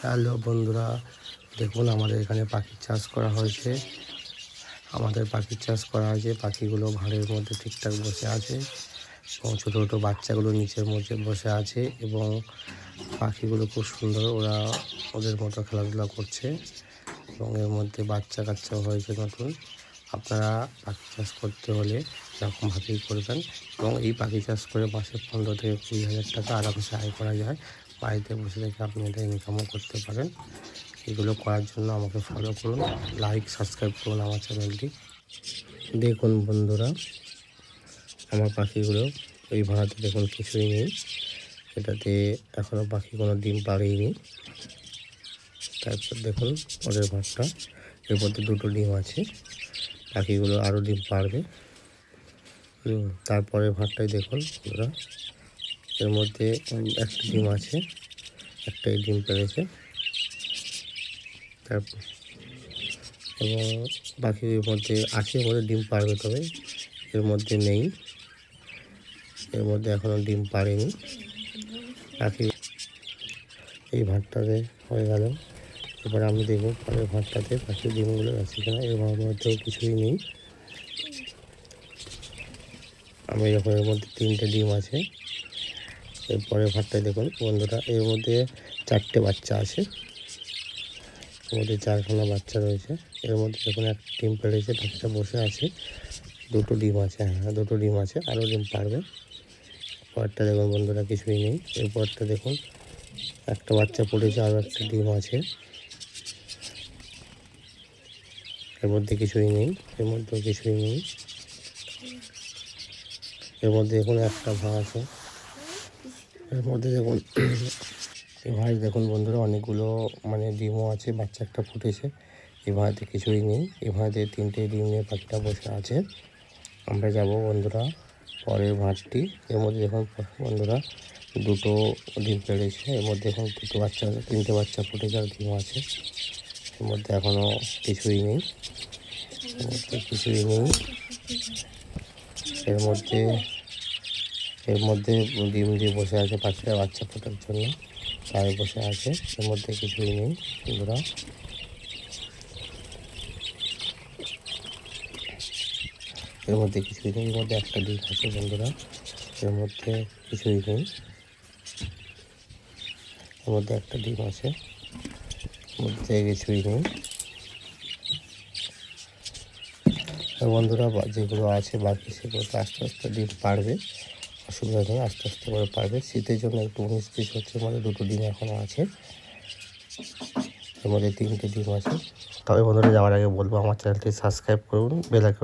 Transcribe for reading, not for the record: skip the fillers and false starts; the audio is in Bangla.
হ্যালো বন্ধুরা, দেখুন আমাদের এখানে পাখির চাষ করা হয়েছে। পাখিগুলো ভাঁড়ের মধ্যে ঠিকঠাক বসে আছে এবং ছোটো ছোটো বাচ্চাগুলো নিচের মধ্যে বসে আছে এবং পাখিগুলো খুব সুন্দর, ওরা ওদের মতো খেলাধুলা করছে এবং এর মধ্যে বাচ্চা কাচ্চাও হয়েছে নতুন। আপনারা পাখি চাষ করতে হলে এরকমভাবেই করবেন এবং এই পাখি চাষ করে মাসে 15 থেকে 20,000 টাকা আরামসে আয় করা যায়। বাড়িতে বসে থেকে আপনি এটা ইনকামও করতে পারেন। এগুলো করার জন্য আমাকে ফলো করুন, লাইক সাবস্ক্রাইব করুন আমার চ্যানেলটি। দেখুন বন্ধুরা, আমার পাখিগুলো ওই ভাড়াতে দেখুন কিছুই নেই, এটাতে এখনও পাখি কোনো ডিম পাড়েইনি। তারপর দেখুন ওদের ভাতটা, এর মধ্যে 2টো ডিম আছে, পাখিগুলো আরও ডিম পাড়বে। তারপরে ভাতটাই দেখুন ওরা, এর মধ্যে একটা ডিম আছে, একটাই ডিম পেড়েছে। তারপর এবং পাখির মধ্যে আছে, এর মধ্যে ডিম পাড়বে, তবে এর মধ্যে নেই, এর মধ্যে এখনও ডিম পাড়েনি পাখি। এই ভাতটাতে হয়ে গেল। এবার আমি দেখব পরের ভাতটাতে পাখির ডিমগুলো আছে কিনা। এর মধ্যেও কিছুই নেই। আমি যখন এর মধ্যে 3টে ডিম আছে, এরপরের ভাতটায় দেখুন বন্ধুরা, এর মধ্যে 4টে বাচ্চা আছে, এর মধ্যে 4খানা বাচ্চা রয়েছে। এর মধ্যে দেখুন একটা ডিম পেড়েছে, বাচ্চা বসে আছে, 2টো ডিম আছে, হ্যাঁ 2টো ডিম আছে, আরও ডিম পারবে। পরেরটা দেখুন বন্ধুরা, কিছুই নেই। এরপরটা দেখুন একটা বাচ্চা পড়েছে, আরও একটা ডিম আছে, এর মধ্যে কিছুই নেই, এর মধ্যেও কিছুই নেই। এর মধ্যে দেখুন একটা ভাঁড় আছে, এর মধ্যে দেখুন এই ভাঁড়ে দেখুন বন্ধুরা অনেকগুলো ডিমও আছে, বাচ্চা একটা ফুটেছে। এই ভাঁড়েতে কিছুই নেই, এই ভাঁড়েতে 3টে ডিম নিয়ে পাখিটা বসে আছে। আমরা যাব বন্ধুরা পরের ভাঁড়টি। এর মধ্যে দেখুন বন্ধুরা 2টো ডিম পেড়েছে, এর মধ্যে এখন 2টো বাচ্চা আছে, 3টে বাচ্চা ফুটেছে আর ডিম আছে। এর মধ্যে এখনও কিছুই নেই, এর মধ্যে কিছুই নেই। এর মধ্যে ডিম দিয়ে বসে আছে পাখিরা বাচ্চা ফোটার জন্য, তাই বসে আছে। এর মধ্যে কিছুই নেই বন্ধুরা। এর মধ্যে কিছুই নেই, এর মধ্যে একটা ডিম আছে বন্ধুরা, এর মধ্যে কিছুই নেই, এর মধ্যে একটা ডিম আছে, এর মধ্যে কিছুই নেই। বন্ধুরা যেগুলো আছে বাকি সেগুলো তো আস্তে আস্তে ডিম পারবে, অসুবিধা নেই, আস্তে আস্তে করে পারবে। শীতের জন্য একটু 19-20 হচ্ছে, 2টো ডিম এখনও আছে, এর মধ্যে 3টে ডিম আছে। তবে বন্ধুরা যাওয়ার আগে বলবো আমার চ্যানেলটি সাবস্ক্রাইব করুন, বেল আইকন